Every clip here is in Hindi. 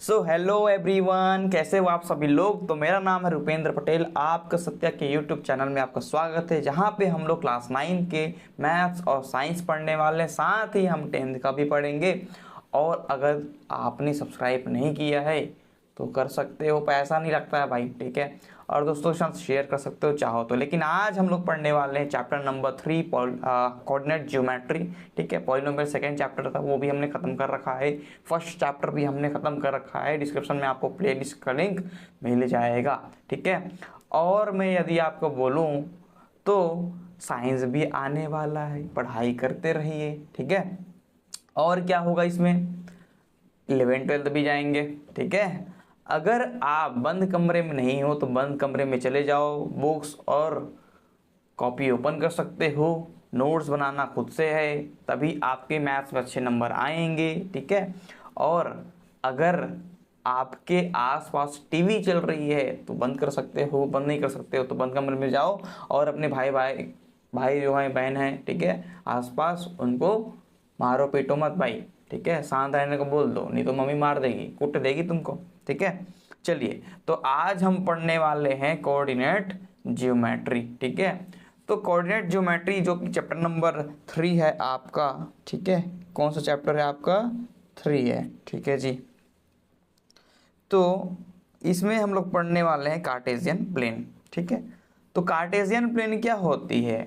सो हेलो एवरीवन, कैसे हो आप सभी लोग। तो मेरा नाम है रुपेंद्र पटेल। आपका सत्या के यूट्यूब चैनल में आपका स्वागत है, जहां पे हम लोग क्लास 9 के मैथ्स और साइंस पढ़ने वाले हैं, साथ ही हम 10th का भी पढ़ेंगे। और अगर आपने सब्सक्राइब नहीं किया है तो कर सकते हो, पैसा नहीं लगता है भाई, ठीक है। और दोस्तों के साथ शेयर कर सकते हो चाहो तो। लेकिन आज हम लोग पढ़ने वाले हैं चैप्टर नंबर 3 कोऑर्डिनेट ज्योमेट्री, ठीक है। पॉलिनोमियल सेकंड चैप्टर था, वो भी हमने खत्म कर रखा है। फर्स्ट चैप्टर भी हमने खत्म कर रखा है। डिस्क्रिप्शन में आपको प्लेलिस्ट का लिंक मिल जाएगा, ठीक है। और मैं यदि आपको बोलूँ तो साइंस भी आने वाला है, पढ़ाई करते रहिए, ठीक है। और क्या होगा इसमें, 11th-12th भी जाएंगे, ठीक है। अगर आप बंद कमरे में नहीं हो तो बंद कमरे में चले जाओ, बुक्स और कॉपी ओपन कर सकते हो। नोट्स बनाना खुद से है, तभी आपके मैथ्स में अच्छे नंबर आएंगे, ठीक है। और अगर आपके आसपास टीवी चल रही है तो बंद कर सकते हो, बंद नहीं कर सकते हो तो बंद कमरे में जाओ और अपने भाई भाई भाई जो हैं, बहन हैं, ठीक है, आसपास, उनको मारो पीटो मत भाई, ठीक है। शांत रहने को बोल दो, नहीं तो मम्मी मार देगी, कुट देगी तुमको, ठीक है। चलिए, तो आज हम पढ़ने वाले हैं कोऑर्डिनेट ज्योमेट्री, ठीक है। तो कोऑर्डिनेट ज्योमेट्री जो कि चैप्टर नंबर 3 है आपका, ठीक है। कौन सा चैप्टर है आपका? 3 है, ठीक है जी। तो इसमें हम लोग पढ़ने वाले हैं कार्टेशियन प्लेन, ठीक है। तो कार्टेशियन प्लेन क्या होती है,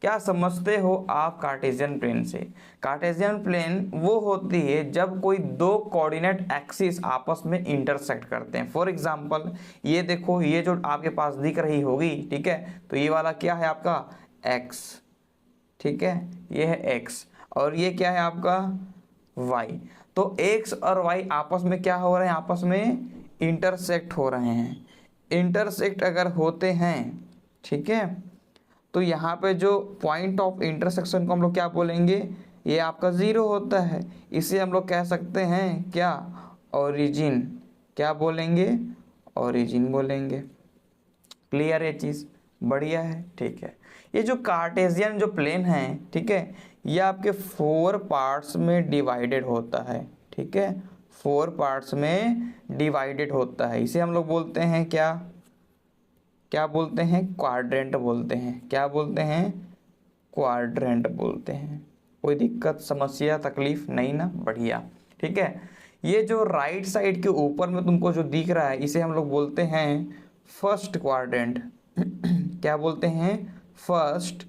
क्या समझते हो आप कार्टेशियन प्लेन से? कार्टेशियन प्लेन वो होती है जब कोई दो कोऑर्डिनेट एक्सिस आपस में इंटरसेक्ट करते हैं। फॉर एग्जांपल ये देखो, ये जो आपके पास दिख रही होगी, ठीक है, तो ये वाला क्या है आपका? x, ठीक है, ये है x। और ये क्या है आपका? y। तो x और y आपस में क्या हो रहे हैं? आपस में इंटरसेक्ट हो रहे हैं। इंटरसेक्ट अगर होते हैं, ठीक है, तो यहाँ पे जो पॉइंट ऑफ इंटरसेक्शन को हम लोग क्या बोलेंगे? ये आपका ज़ीरो होता है। इसे हम लोग कह सकते हैं क्या? ओरिजिन। क्या बोलेंगे? ओरिजिन बोलेंगे। क्लियर है चीज़? बढ़िया है, ठीक है। ये जो कार्टेशियन जो प्लेन है, ठीक है, ये आपके 4 पार्ट्स में डिवाइडेड होता है, ठीक है। 4 पार्ट्स में डिवाइडेड होता है। इसे हम लोग बोलते हैं क्या? क्या बोलते हैं? क्वाड्रेंट बोलते हैं। क्या बोलते हैं? क्वाड्रेंट बोलते हैं। कोई दिक्कत, समस्या, तकलीफ नहीं ना? बढ़िया, ठीक है। ये जो राइट साइड के ऊपर में तुमको जो दिख रहा है, इसे हम लोग बोलते हैं फर्स्ट क्वाड्रेंट। क्या बोलते हैं? First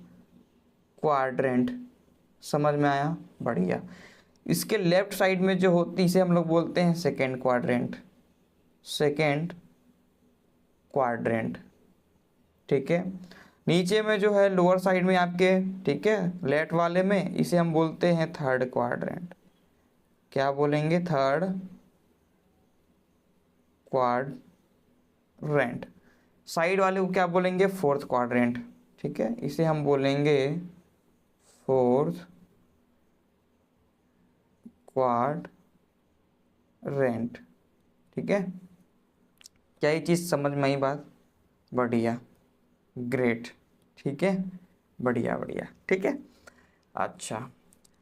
quadrant. समझ में आया? बढ़िया। इसके लेफ्ट साइड में जो होती है इसे हम लोग बोलते हैं सेकेंड क्वाड्रेंट। सेकेंड क्वाड्रेंट, ठीक है। नीचे में जो है लोअर साइड में आपके, ठीक है, लेफ्ट वाले में, इसे हम बोलते हैं थर्ड क्वाड्रेंट। क्या बोलेंगे? Third quadrant. साइड वाले को क्या बोलेंगे? फोर्थ क्वाड्रेंट, ठीक है। इसे हम बोलेंगे फोर्थ क्वाड्रेंट, ठीक है। क्या ये चीज़ समझ में आई बात? बढ़िया, ग्रेट, ठीक है, बढ़िया बढ़िया, ठीक है। अच्छा,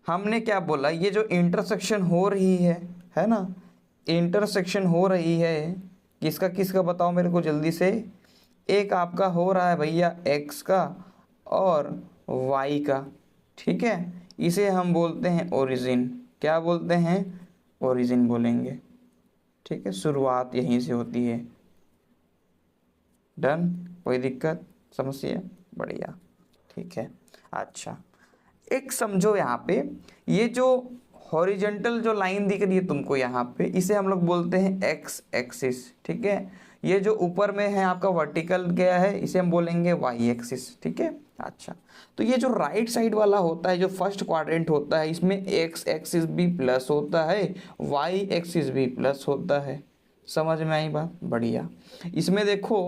हमने क्या बोला? ये जो इंटरसेक्शन हो रही है ना, इंटरसेक्शन हो रही है, किसका किसका बताओ मेरे को जल्दी से। एक आपका हो रहा है भैया x का और y का, ठीक है। इसे हम बोलते हैं ओरिजिन। क्या बोलते हैं? ओरिजिन बोलेंगे, ठीक है। शुरुआत यहीं से होती है। डन? कोई दिक्कत, समस्या? बढ़िया, ठीक है। अच्छा, एक समझो यहाँ पे, ये जो हॉरिजेंटल जो लाइन दिख रही है तुमको यहाँ पे, इसे हम लोग बोलते हैं एक्स एक्सिस, ठीक है। ये जो ऊपर में है आपका वर्टिकल गया है, इसे हम बोलेंगे वाई एक्सिस, ठीक है। अच्छा, तो ये जो राइट साइड वाला होता है, जो फर्स्ट क्वाड्रेंट होता है, इसमें एक्स एक्सिस भी प्लस होता है, वाई एक्सिस भी प्लस होता है। समझ में आई बात? बढ़िया। इसमें देखो,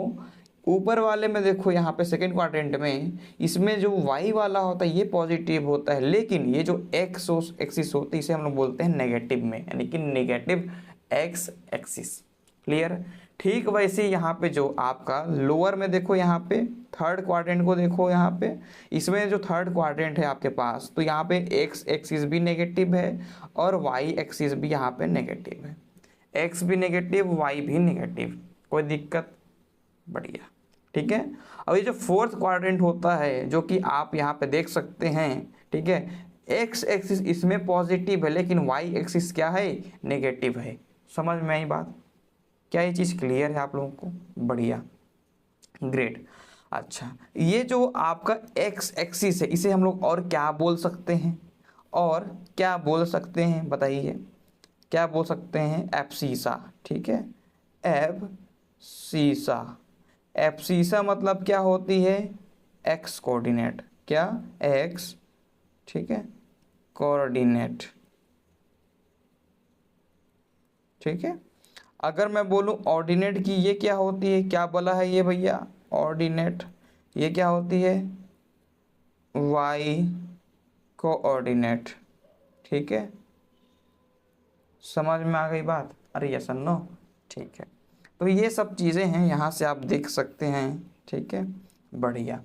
ऊपर वाले में देखो, यहाँ पे सेकेंड क्वाड्रेंट में, इसमें जो y वाला होता है ये पॉजिटिव होता है, लेकिन ये जो x एक्सिस होती है इसे हम लोग बोलते हैं नेगेटिव में, यानी कि नेगेटिव x एक्सिस। क्लियर? ठीक वैसे यहाँ पे जो आपका लोअर में देखो, यहाँ पे थर्ड क्वाड्रेंट को देखो, यहाँ पे इसमें जो थर्ड क्वाड्रेंट है आपके पास, तो यहाँ पे x एक्सिस भी नेगेटिव है और y एक्सिस भी यहाँ पे नेगेटिव है। एक्स भी नेगेटिव, वाई भी नेगेटिव, कोई दिक्कत, बढ़िया, ठीक है। अब ये जो फोर्थ क्वाड्रेंट होता है जो कि आप यहाँ पे देख सकते हैं, ठीक है, एक्स एक्सिस इसमें पॉजिटिव है लेकिन वाई एक्सिस क्या है, नेगेटिव है। समझ में आई बात? क्या ये चीज़ क्लियर है आप लोगों को? बढ़िया, ग्रेट। अच्छा, ये जो आपका एक्स एक्सिस है इसे हम लोग और क्या बोल सकते हैं, और क्या बोल सकते हैं बताइए, क्या बोल सकते हैं? एब्सिसा, ठीक है, एब्सिसा। एब्सिसा मतलब क्या होती है? एक्स कोऑर्डिनेट, क्या? एक्स, ठीक है, कोऑर्डिनेट, ठीक है। अगर मैं बोलूं ऑर्डिनेट की ये क्या होती है, क्या बोला है ये भैया? ऑर्डिनेट, ये क्या होती है? वाई कोऑर्डिनेट, ठीक है। समझ में आ गई बात? अरे यस नो, ठीक है। तो ये सब चीज़ें हैं, यहाँ से आप देख सकते हैं, ठीक है, बढ़िया।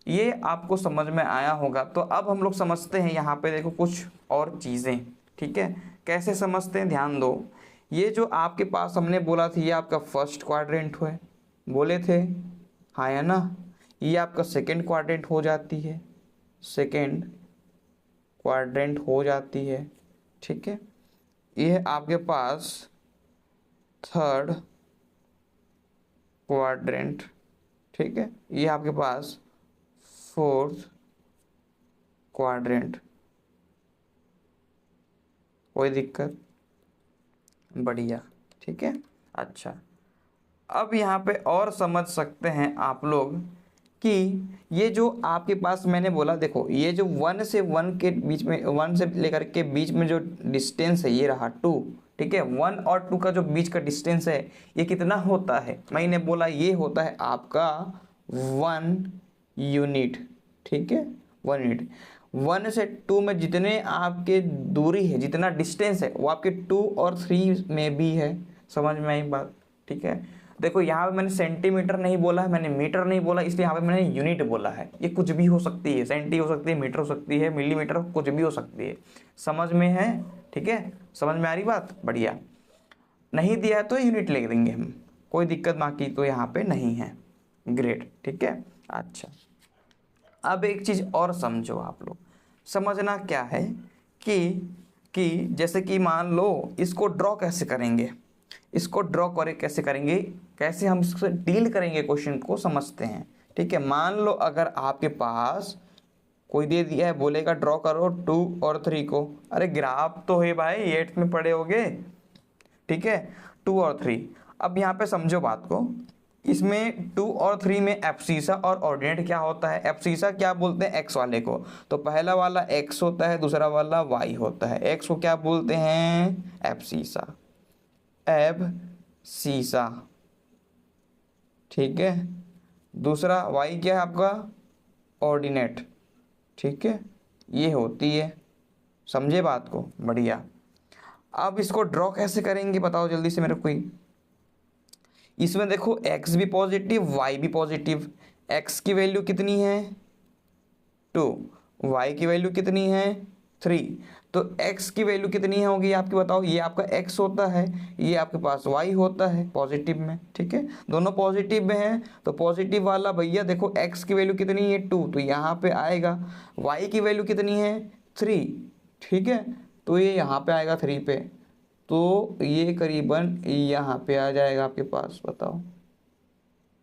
ये आपको समझ में आया होगा। तो अब हम लोग समझते हैं यहाँ पे, देखो कुछ और चीज़ें, ठीक है। कैसे समझते हैं, ध्यान दो। ये जो आपके पास हमने बोला था ये आपका फर्स्ट क्वाड्रेंट है, बोले थे, हाँ या ना? ये आपका सेकंड क्वाड्रेंट हो जाती है, सेकंड क्वाड्रेंट हो जाती है, ठीक है। ये आपके पास थर्ड क्वाड्रेंट, ठीक है। ये आपके पास फोर्थ क्वाड्रेंट, कोई दिक्कत, बढ़िया, ठीक है। अच्छा, अब यहाँ पे और समझ सकते हैं आप लोग कि ये जो आपके पास मैंने बोला, देखो ये जो 1 से 1 के बीच में, 1 से लेकर के बीच में जो डिस्टेंस है ये रहा 2, ठीक है। 1 और 2 का जो बीच का डिस्टेंस है ये कितना होता है? मैंने बोला ये होता है आपका 1 यूनिट, ठीक है, 1 यूनिट। 1 से 2 में जितने आपके दूरी है, जितना डिस्टेंस है वो आपके 2 और 3 में भी है। समझ में आई बात? ठीक है। देखो यहाँ पे मैंने सेंटीमीटर नहीं बोला है, मैंने मीटर नहीं बोला, इसलिए यहाँ पे मैंने यूनिट बोला है। ये कुछ भी हो सकती है, सेंटी हो सकती है, मीटर हो सकती है, मिलीमीटर, कुछ भी हो सकती है। समझ में है? ठीक है, समझ में आ रही बात? बढ़िया। नहीं दिया है तो यूनिट ले देंगे हम, कोई दिक्कत बाकी तो यहाँ पे नहीं है। ग्रेट, ठीक है। अच्छा, अब एक चीज़ और समझो आप लोग। समझना क्या है कि जैसे कि मान लो इसको ड्रॉ कैसे करेंगे, इसको ड्रॉ करे कैसे करेंगे, कैसे हम इससे डील करेंगे, क्वेश्चन को समझते हैं। ठीक है, मान लो अगर आपके पास कोई दे दिया है, बोलेगा ड्रॉ करो 2 और 3 को। अरे ग्राफ तो है भाई, 8th में पढ़े होगे, ठीक है, 2 और 3। अब यहाँ पे समझो बात को, इसमें 2 और 3 में एब्सिसा और ऑर्डिनेट क्या होता है? एब्सिसा क्या बोलते हैं? एक्स वाले को, तो पहला वाला एक्स होता है, दूसरा वाला वाई होता है। एक्स को क्या बोलते हैं? एब्सिसा, एब्सिसा, ठीक है। दूसरा वाई क्या है आपका? ऑर्डिनेट, ठीक है, ये होती है। समझे बात को? बढ़िया। अब इसको ड्रॉ कैसे करेंगे बताओ जल्दी से मेरे को। इसमें देखो x भी पॉजिटिव, y भी पॉजिटिव। x की वैल्यू कितनी है? 2, y की वैल्यू कितनी है? 3। तो x की वैल्यू कितनी होगी आपकी बताओ? ये आपका x होता है, ये आपके पास y होता है पॉजिटिव में, ठीक है, दोनों पॉजिटिव में हैं। तो पॉजिटिव वाला भैया देखो x की वैल्यू कितनी है? 2, तो यहाँ पे आएगा। y की वैल्यू कितनी है? 3, ठीक है, तो ये यहाँ पे आएगा 3 पे, तो ये करीबन यहाँ पे आ जाएगा आपके पास, बताओ,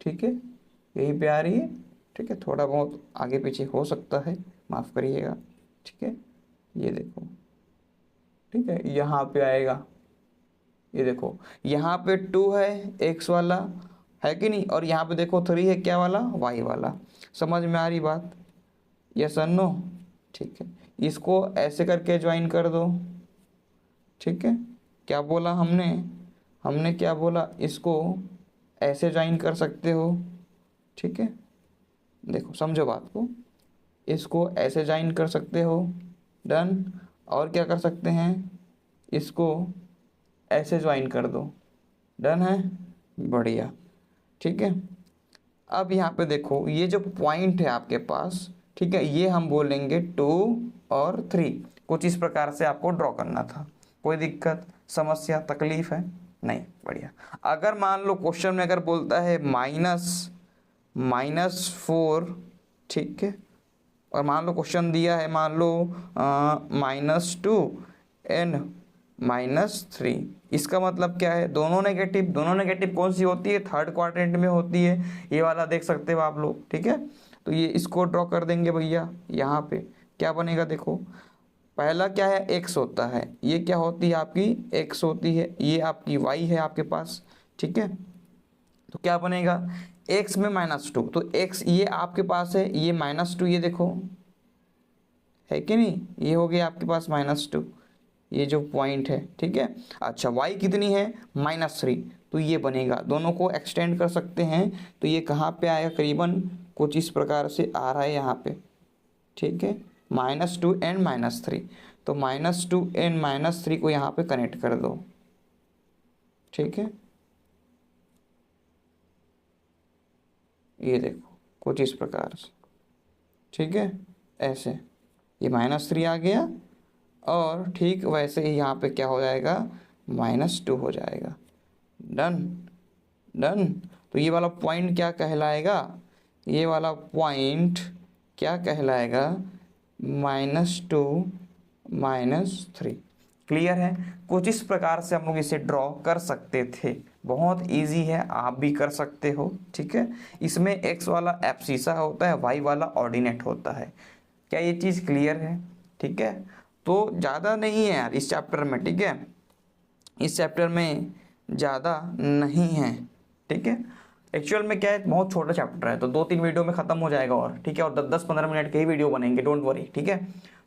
ठीक है, यहीं पे आ रही है, ठीक है, थोड़ा बहुत आगे पीछे हो सकता है, माफ़ करिएगा, ठीक है। ये देखो, ठीक है, यहाँ पे आएगा, ये देखो यहाँ पे 2 है एक्स वाला, है कि नहीं, और यहाँ पे देखो 3 है क्या वाला? वाई वाला। समझ में आ रही बात? यस और नो? ठीक है, इसको ऐसे करके ज्वाइन कर दो, ठीक है। क्या बोला हमने क्या बोला? इसको ऐसे ज्वाइन कर सकते हो, ठीक है, देखो समझो बात को, इसको ऐसे ज्वाइन कर सकते हो, डन। और क्या कर सकते हैं? इसको ऐसे ज्वाइन कर दो, डन है, बढ़िया, ठीक है। अब यहाँ पे देखो ये जो पॉइंट है आपके पास, ठीक है, ये हम बोलेंगे 2 और 3। कुछ इस प्रकार से आपको ड्रॉ करना था। कोई दिक्कत, समस्या, तकलीफ है? नहीं। बढ़िया। अगर मान लो क्वेश्चन में अगर बोलता है -4, ठीक है, और मान लो क्वेश्चन दिया है मान लो -2 एंड -3, इसका मतलब क्या है? दोनों नेगेटिव कौन सी होती है? थर्ड क्वाड्रेंट में होती है। ये वाला देख सकते हो आप लोग, ठीक है। तो ये इसको ड्रॉ कर देंगे भैया। यहाँ पे क्या बनेगा देखो, पहला क्या है? x होता है, ये क्या होती है आपकी? x होती है, ये आपकी y है आपके पास, ठीक है। तो क्या बनेगा? x में -2, तो x ये आपके पास है, ये -2, ये देखो है कि नहीं, ये हो गया आपके पास -2, ये जो पॉइंट है, ठीक है। अच्छा y कितनी है? -3, तो ये बनेगा। दोनों को एक्सटेंड कर सकते हैं, तो ये कहाँ पे आएगा? करीबन कुछ इस प्रकार से आ रहा है यहाँ पे, ठीक है। -2 एंड -3, तो -2 एंड -3 को यहाँ पे कनेक्ट कर दो, ठीक है। ये देखो कुछ इस प्रकार से, ठीक है, ऐसे ये -3 आ गया, और ठीक वैसे ही यहाँ पे क्या हो जाएगा? -2 हो जाएगा। डन। तो ये वाला पॉइंट क्या कहलाएगा? ये वाला पॉइंट क्या कहलाएगा? -2 -3। क्लियर है? कुछ इस प्रकार से हम लोग इसे ड्रॉ कर सकते थे। बहुत इजी है, आप भी कर सकते हो, ठीक है। इसमें x वाला एब्सिसा होता है, y वाला ऑर्डिनेट होता है। क्या ये चीज़ क्लियर है? ठीक है। तो ज़्यादा नहीं है यार इस चैप्टर में, ठीक है, इस चैप्टर में ज़्यादा नहीं है, ठीक है। एक्चुअल में क्या है, बहुत छोटा चैप्टर है, तो 2-3 वीडियो में ख़त्म हो जाएगा, और ठीक है, और 10-15 मिनट के ही वीडियो बनेंगे, डोंट वरी, ठीक है।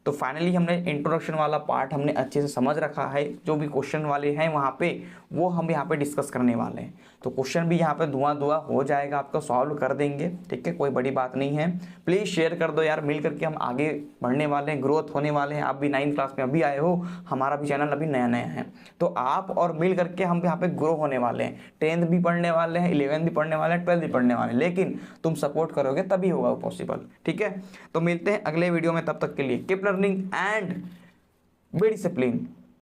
तो फाइनली हमने इंट्रोडक्शन वाला पार्ट हमने अच्छे से समझ रखा है। जो भी क्वेश्चन वाले हैं वहाँ पे वो हम यहाँ पे डिस्कस करने वाले हैं। तो क्वेश्चन भी यहाँ पे धुआं हो जाएगा, आपका सॉल्व कर देंगे, ठीक है, कोई बड़ी बात नहीं है। प्लीज़ शेयर कर दो यार, मिल करके हम आगे बढ़ने वाले हैं, ग्रोथ होने वाले हैं। आप भी 9th क्लास में अभी आए हो, हमारा भी चैनल अभी नया है, तो आप और मिल करके हम यहाँ पे ग्रो होने वाले हैं। 10th भी पढ़ने वाले हैं, 11th भी पढ़ने वाले हैं, 12th भी पढ़ने वाले हैं, लेकिन तुम सपोर्ट करोगे तभी होगा वो पॉसिबल, ठीक है। तो मिलते हैं अगले वीडियो में, तब तक के लिए keep learning and be discipline.